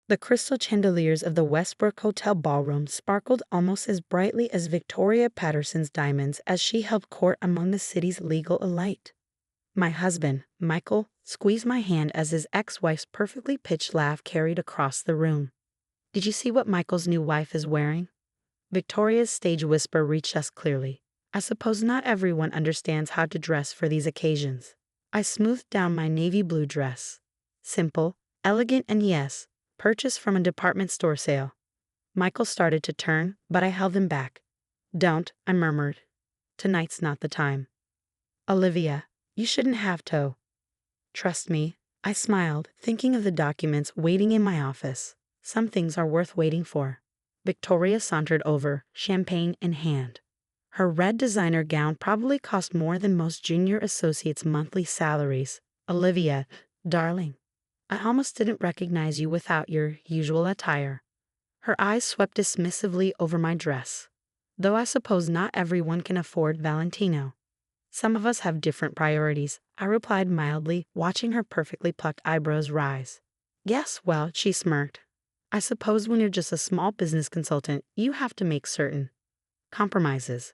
The crystal chandeliers of the Westbrook Hotel ballroom sparkled almost as brightly as Victoria Patterson's diamonds as she held court among the city's legal elite. My husband, Michael, squeezed my hand as his ex-wife's perfectly pitched laugh carried across the room. "Did you see what Michael's new wife is wearing?" Victoria's stage whisper reached us clearly. "I suppose not everyone understands how to dress for these occasions." I smoothed down my navy blue dress. Simple, elegant, and yes, purchased from a department store sale. Michael started to turn, but I held him back. "Don't," I murmured. "Tonight's not the time." "Olivia, you shouldn't have to." "Trust me," I smiled, thinking of the documents waiting in my office. Some things are worth waiting for. Victoria sauntered over, champagne in hand. Her red designer gown probably cost more than most junior associates' monthly salaries. "Olivia, darling, I almost didn't recognize you without your usual attire." Her eyes swept dismissively over my dress. "Though I suppose not everyone can afford Valentino. Some of us have different priorities," I replied mildly, watching her perfectly plucked eyebrows rise. "Yes, well," she smirked. "I suppose when you're just a small business consultant, you have to make certain compromises."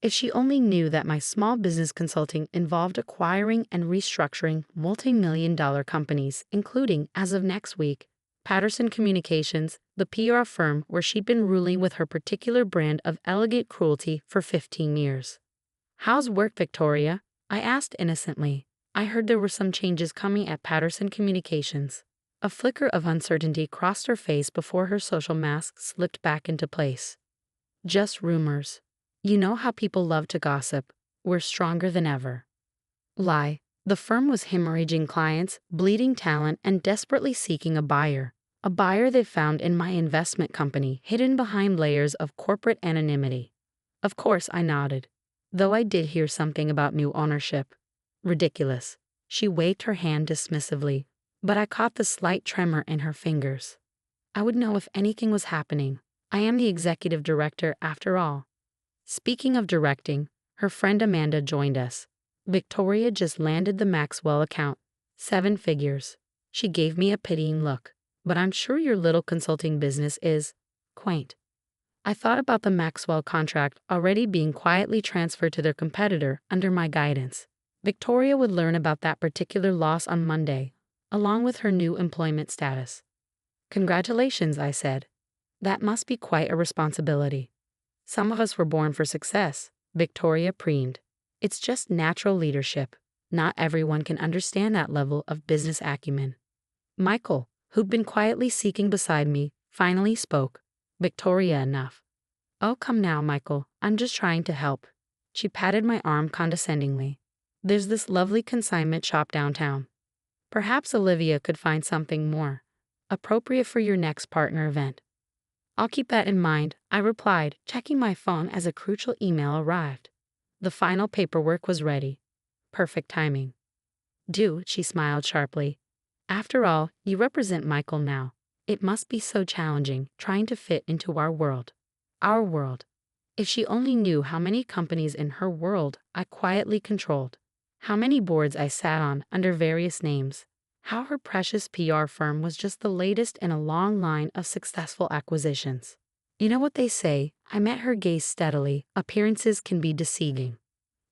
If she only knew that my small business consulting involved acquiring and restructuring multi-million-dollar companies, including, as of next week, Patterson Communications, the PR firm where she'd been ruling with her particular brand of elegant cruelty for 15 years. "How's work, Victoria?" I asked innocently. I heard there were some changes coming at Patterson Communications. A flicker of uncertainty crossed her face before her social mask slipped back into place. "Just rumors. You know how people love to gossip. We're stronger than ever." Lie. The firm was hemorrhaging clients, bleeding talent, and desperately seeking a buyer. A buyer they found in my investment company, hidden behind layers of corporate anonymity. Of course, I nodded. Though I did hear something about new ownership. Ridiculous. She waved her hand dismissively, but I caught the slight tremor in her fingers. I would know if anything was happening. I am the executive director after all. Speaking of directing, her friend Amanda joined us. Victoria just landed the Maxwell account. 7 figures. She gave me a pitying look. "But I'm sure your little consulting business is quaint." I thought about the Maxwell contract already being quietly transferred to their competitor under my guidance. Victoria would learn about that particular loss on Monday, along with her new employment status. "Congratulations," I said. "That must be quite a responsibility." "Some of us were born for success," Victoria preened. "It's just natural leadership. Not everyone can understand that level of business acumen." Michael, who'd been quietly seeking beside me, finally spoke. "Victoria, enough." "Oh, come now, Michael, I'm just trying to help." She patted my arm condescendingly. "There's this lovely consignment shop downtown. Perhaps Olivia could find something more appropriate for your next partner event." "I'll keep that in mind," I replied, checking my phone as a crucial email arrived. The final paperwork was ready. Perfect timing. "Do," she smiled sharply. "After all, you represent Michael now. It must be so challenging trying to fit into our world." Our world. If she only knew how many companies in her world I quietly controlled. How many boards I sat on under various names. How her precious PR firm was just the latest in a long line of successful acquisitions. You know what they say, I met her gaze steadily, appearances can be deceiving.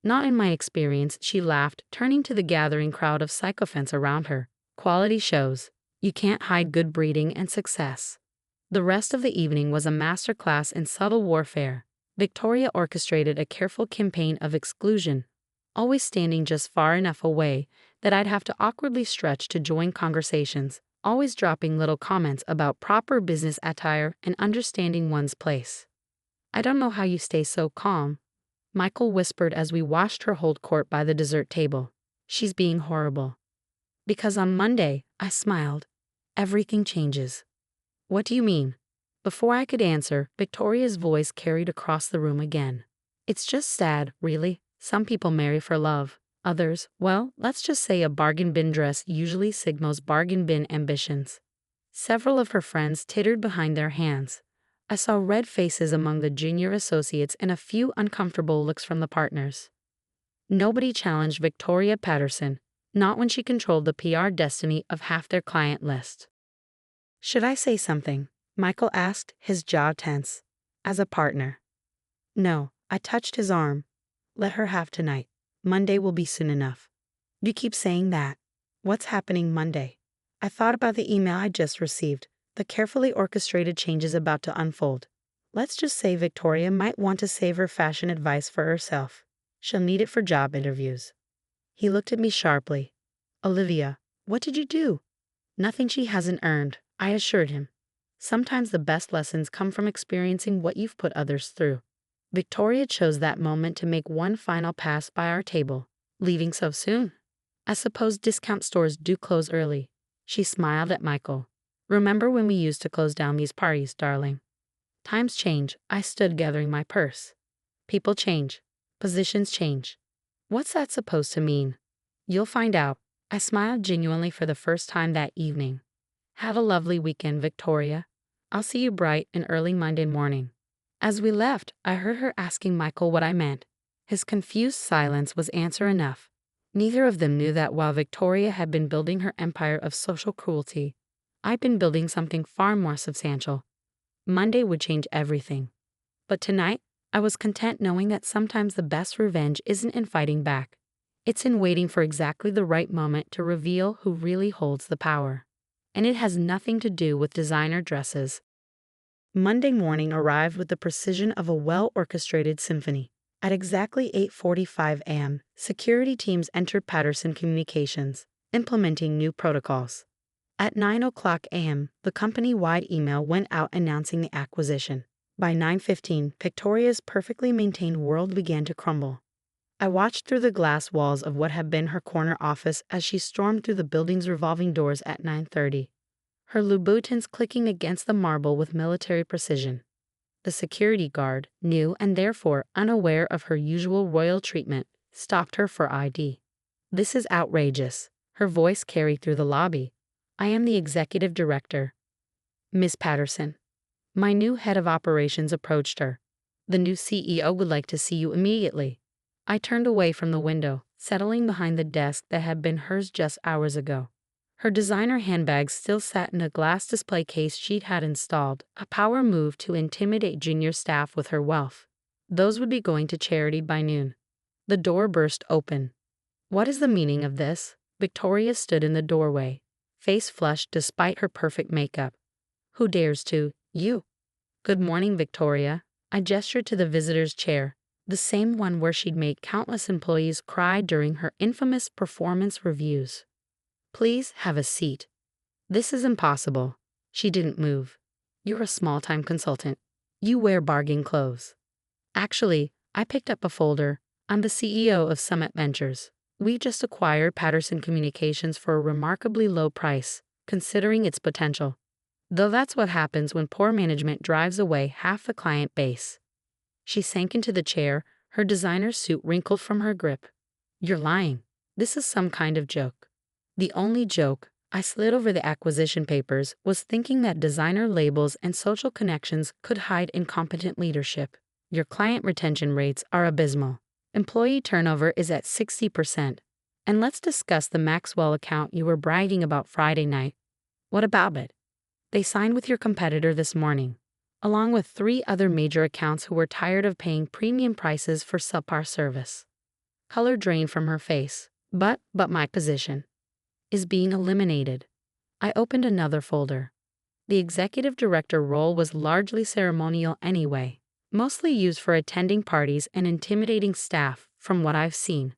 "Not in my experience," she laughed, turning to the gathering crowd of sycophants around her. "Quality shows. You can't hide good breeding and success." The rest of the evening was a masterclass in subtle warfare. Victoria orchestrated a careful campaign of exclusion, always standing just far enough away that I'd have to awkwardly stretch to join conversations, always dropping little comments about proper business attire and understanding one's place. "I don't know how you stay so calm," Michael whispered as we watched her hold court by the dessert table. "She's being horrible." "Because on Monday," I smiled, "everything changes." "What do you mean?" Before I could answer, Victoria's voice carried across the room again. "It's just sad, really. Some people marry for love. Others, well, let's just say a bargain bin dress usually signals bargain bin ambitions." Several of her friends tittered behind their hands. I saw red faces among the junior associates and a few uncomfortable looks from the partners. Nobody challenged Victoria Patterson, not when she controlled the PR destiny of half their client list. Should I say something? Michael asked, his jaw tense. As a partner. No, I touched his arm. Let her have tonight. Monday will be soon enough. You keep saying that. What's happening Monday? I thought about the email I just received, the carefully orchestrated changes about to unfold. Let's just say Victoria might want to save her fashion advice for herself. She'll need it for job interviews. He looked at me sharply. Olivia, what did you do? Nothing she hasn't earned, I assured him. Sometimes the best lessons come from experiencing what you've put others through. Victoria chose that moment to make one final pass by our table. Leaving so soon? I suppose discount stores do close early. She smiled at Michael. Remember when we used to close down these parties, darling? Times change. I stood gathering my purse. People change. Positions change. What's that supposed to mean? You'll find out. I smiled genuinely for the first time that evening. Have a lovely weekend, Victoria. I'll see you bright and early Monday morning. As we left, I heard her asking Michael what I meant. His confused silence was answer enough. Neither of them knew that while Victoria had been building her empire of social cruelty, I'd been building something far more substantial. Monday would change everything. But tonight, I was content knowing that sometimes the best revenge isn't in fighting back. It's in waiting for exactly the right moment to reveal who really holds the power. And it has nothing to do with designer dresses. Monday morning arrived with the precision of a well-orchestrated symphony. At exactly 8:45 a.m., security teams entered Patterson Communications, implementing new protocols. At 9 a.m., the company-wide email went out announcing the acquisition. By 9:15, Victoria's perfectly maintained world began to crumble. I watched through the glass walls of what had been her corner office as she stormed through the building's revolving doors at 9:30. Her Louboutins clicking against the marble with military precision. The security guard, new and therefore unaware of her usual royal treatment, stopped her for ID. This is outrageous. Her voice carried through the lobby. I am the executive director. Miss Patterson. My new head of operations approached her. The new CEO would like to see you immediately. I turned away from the window, settling behind the desk that had been hers just hours ago. Her designer handbags still sat in a glass display case she'd had installed, a power move to intimidate junior staff with her wealth. Those would be going to charity by noon. The door burst open. What is the meaning of this? Victoria stood in the doorway, face flushed despite her perfect makeup. Who dares to? You. Good morning, Victoria. I gestured to the visitor's chair, the same one where she'd made countless employees cry during her infamous performance reviews. Please have a seat. This is impossible. She didn't move. You're a small-time consultant. You wear bargain clothes. Actually, I picked up a folder. I'm the CEO of Summit Ventures. We just acquired Patterson Communications for a remarkably low price, considering its potential. Though that's what happens when poor management drives away half the client base. She sank into the chair, her designer suit wrinkled from her grip. You're lying. This is some kind of joke. The only joke, I slid over the acquisition papers, was thinking that designer labels and social connections could hide incompetent leadership. Your client retention rates are abysmal. Employee turnover is at 60%. And let's discuss the Maxwell account you were bragging about Friday night. What about it? They signed with your competitor this morning, along with 3 other major accounts who were tired of paying premium prices for subpar service. Color drained from her face. But my position is being eliminated. I opened another folder. The executive director role was largely ceremonial anyway, mostly used for attending parties and intimidating staff, from what I've seen.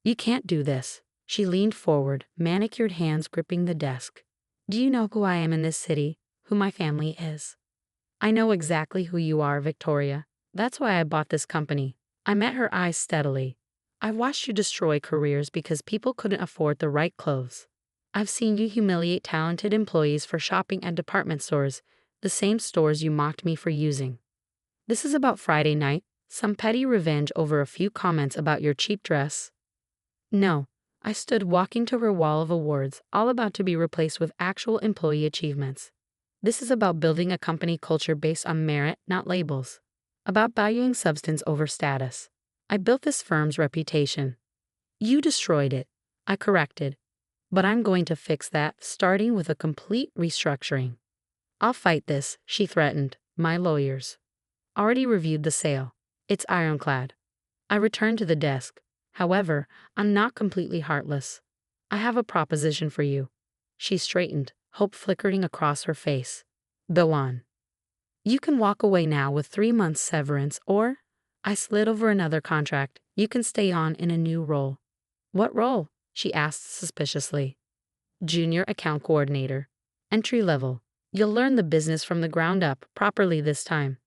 You can't do this. She leaned forward, manicured hands gripping the desk. Do you know who I am in this city, who my family is? I know exactly who you are, Victoria. That's why I bought this company. I met her eyes steadily. I've watched you destroy careers because people couldn't afford the right clothes. I've seen you humiliate talented employees for shopping at department stores, the same stores you mocked me for using. This is about Friday night, some petty revenge over a few comments about your cheap dress. No, I stood walking to her wall of awards, all about to be replaced with actual employee achievements. This is about building a company culture based on merit, not labels. About valuing substance over status. I built this firm's reputation. You destroyed it. I corrected. But I'm going to fix that, starting with a complete restructuring. I'll fight this, she threatened. My lawyers already reviewed the sale. It's ironclad. I returned to the desk. However, I'm not completely heartless. I have a proposition for you. She straightened, hope flickering across her face. Go on. You can walk away now with 3 months severance, or I slid over another contract. You can stay on in a new role. What role? She asked suspiciously. Junior account coordinator. Entry level. You'll learn the business from the ground up properly this time.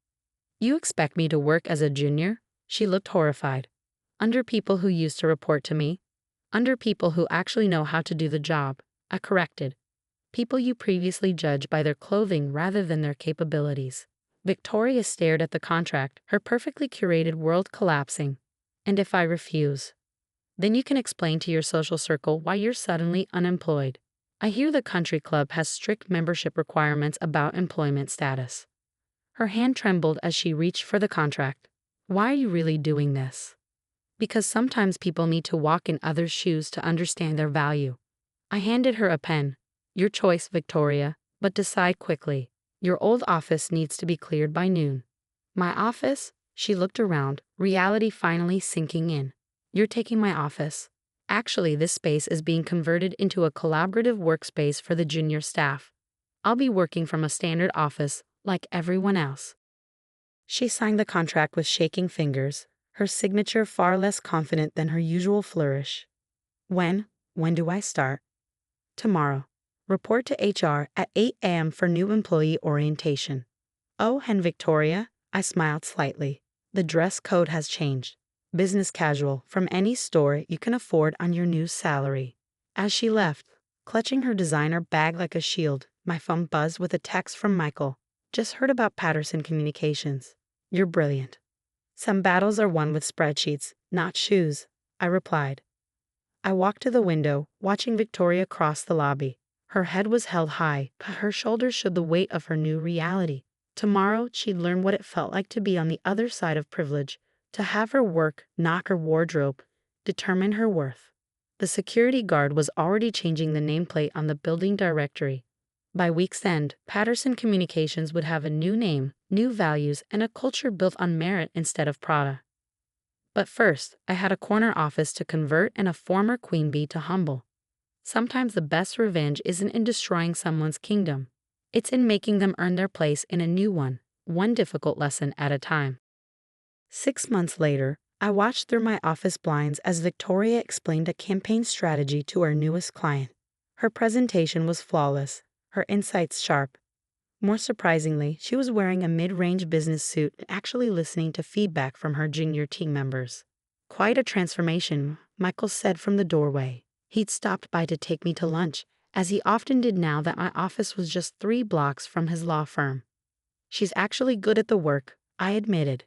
You expect me to work as a junior? She looked horrified. Under people who used to report to me? Under people who actually know how to do the job, I corrected. People you previously judged by their clothing rather than their capabilities. Victoria stared at the contract, her perfectly curated world collapsing. And if I refuse? Then you can explain to your social circle why you're suddenly unemployed. I hear the country club has strict membership requirements about employment status. Her hand trembled as she reached for the contract. Why are you really doing this? Because sometimes people need to walk in others' shoes to understand their value. I handed her a pen. Your choice, Victoria, but decide quickly. Your old office needs to be cleared by noon. My office? She looked around, reality finally sinking in. You're taking my office. Actually, this space is being converted into a collaborative workspace for the junior staff. I'll be working from a standard office, like everyone else. She signed the contract with shaking fingers, her signature far less confident than her usual flourish. When do I start? Tomorrow. Report to HR at 8 a.m. for new employee orientation. Oh, and Victoria, I smiled slightly. The dress code has changed. Business casual, from any store you can afford on your new salary. As she left, clutching her designer bag like a shield, my phone buzzed with a text from Michael. Just heard about Patterson Communications. You're brilliant. Some battles are won with spreadsheets, not shoes, I replied. I walked to the window, watching Victoria cross the lobby. Her head was held high, but her shoulders showed the weight of her new reality. Tomorrow, she'd learn what it felt like to be on the other side of privilege, to have her work, not her wardrobe, determine her worth. The security guard was already changing the nameplate on the building directory. By week's end, Patterson Communications would have a new name, new values, and a culture built on merit instead of Prada. But first, I had a corner office to convert and a former queen bee to humble. Sometimes the best revenge isn't in destroying someone's kingdom. It's in making them earn their place in a new one difficult lesson at a time. 6 months later, I watched through my office blinds as Victoria explained a campaign strategy to our newest client. Her presentation was flawless, her insights sharp. More surprisingly, she was wearing a mid-range business suit and actually listening to feedback from her junior team members. Quite a transformation, Michael said from the doorway. He'd stopped by to take me to lunch, as he often did now that my office was just 3 blocks from his law firm. She's actually good at the work, I admitted.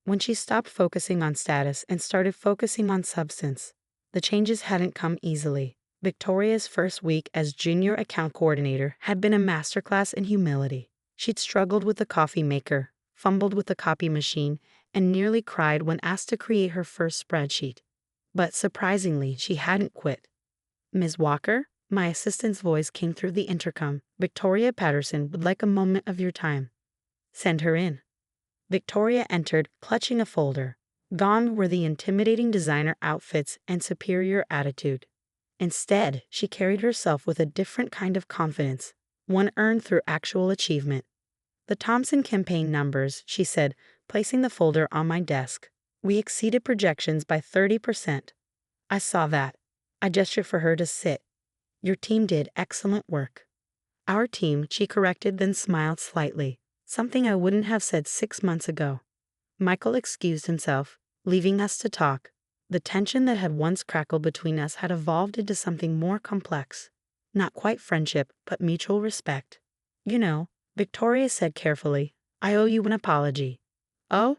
When she stopped focusing on status and started focusing on substance, the changes hadn't come easily. Victoria's first week as junior account coordinator had been a masterclass in humility. She'd struggled with the coffee maker, fumbled with the copy machine, and nearly cried when asked to create her first spreadsheet. But surprisingly, she hadn't quit. Ms. Walker, my assistant's voice came through the intercom. Victoria Patterson would like a moment of your time. Send her in. Victoria entered, clutching a folder. Gone were the intimidating designer outfits and superior attitude. Instead, she carried herself with a different kind of confidence, one earned through actual achievement. The Thompson campaign numbers, she said, placing the folder on my desk. We exceeded projections by 30%. I saw that. I gestured for her to sit. Your team did excellent work. Our team, she corrected, then smiled slightly, something I wouldn't have said 6 months ago. Michael excused himself, leaving us to talk. The tension that had once crackled between us had evolved into something more complex. Not quite friendship, but mutual respect. You know, Victoria said carefully, I owe you an apology. Oh?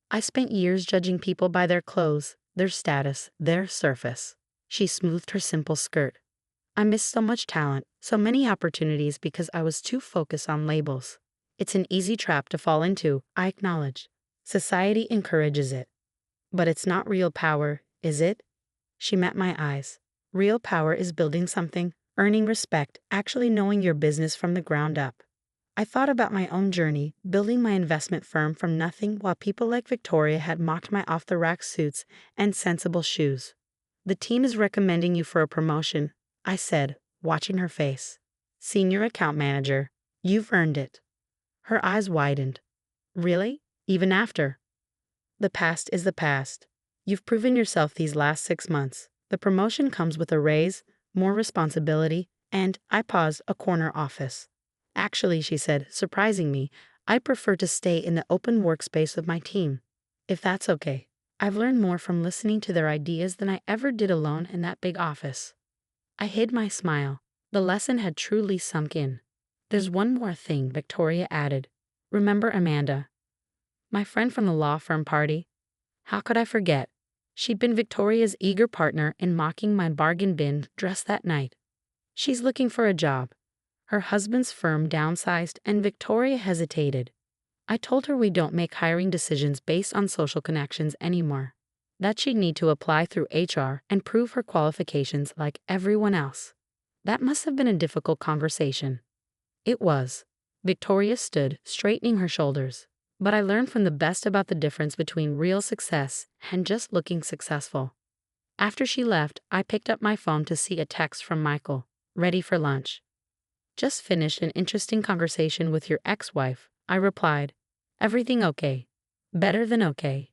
I spent years judging people by their clothes, their status, their surface. She smoothed her simple skirt. I missed so much talent, so many opportunities because I was too focused on labels. It's an easy trap to fall into, I acknowledge. Society encourages it. But it's not real power, is it? She met my eyes. Real power is building something, earning respect, actually knowing your business from the ground up. I thought about my own journey, building my investment firm from nothing while people like Victoria had mocked my off-the-rack suits and sensible shoes. The team is recommending you for a promotion, I said, watching her face. Senior account manager. You've earned it. Her eyes widened. Really? Even after? The past is the past. You've proven yourself these last 6 months. The promotion comes with a raise, more responsibility, and, I paused, a corner office. Actually, she said, surprising me, I prefer to stay in the open workspace with my team. If that's okay. I've learned more from listening to their ideas than I ever did alone in that big office. I hid my smile. The lesson had truly sunk in. There's one more thing, Victoria added. Remember Amanda? My friend from the law firm party? How could I forget? She'd been Victoria's eager partner in mocking my bargain bin dress that night. She's looking for a job. Her husband's firm downsized and Victoria hesitated. I told her we don't make hiring decisions based on social connections anymore. That she'd need to apply through HR and prove her qualifications like everyone else. That must have been a difficult conversation. It was. Victoria stood, straightening her shoulders. But I learned from the best about the difference between real success and just looking successful. After she left, I picked up my phone to see a text from Michael. Ready for lunch. Just finished an interesting conversation with your ex-wife, I replied. Everything okay. Better than okay.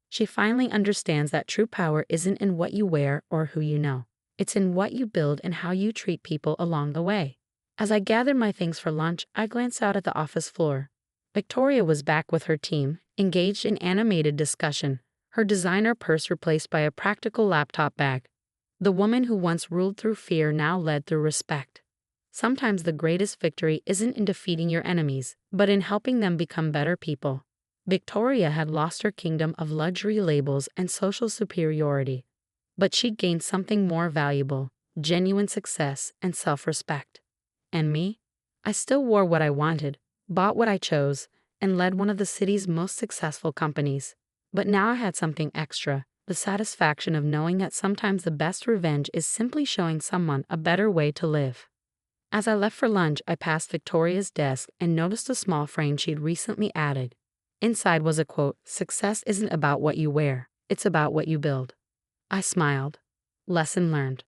She finally understands that true power isn't in what you wear or who you know. It's in what you build and how you treat people along the way. As I gathered my things for lunch, I glanced out at the office floor. Victoria was back with her team, engaged in animated discussion, her designer purse replaced by a practical laptop bag. The woman who once ruled through fear now led through respect. Sometimes the greatest victory isn't in defeating your enemies, but in helping them become better people. Victoria had lost her kingdom of luxury labels and social superiority. But she'd gained something more valuable, genuine success and self-respect. And me? I still wore what I wanted, bought what I chose, and led one of the city's most successful companies. But now I had something extra, the satisfaction of knowing that sometimes the best revenge is simply showing someone a better way to live. As I left for lunch, I passed Victoria's desk and noticed a small frame she'd recently added. Inside was a quote, "Success isn't about what you wear, it's about what you build." I smiled. Lesson learned.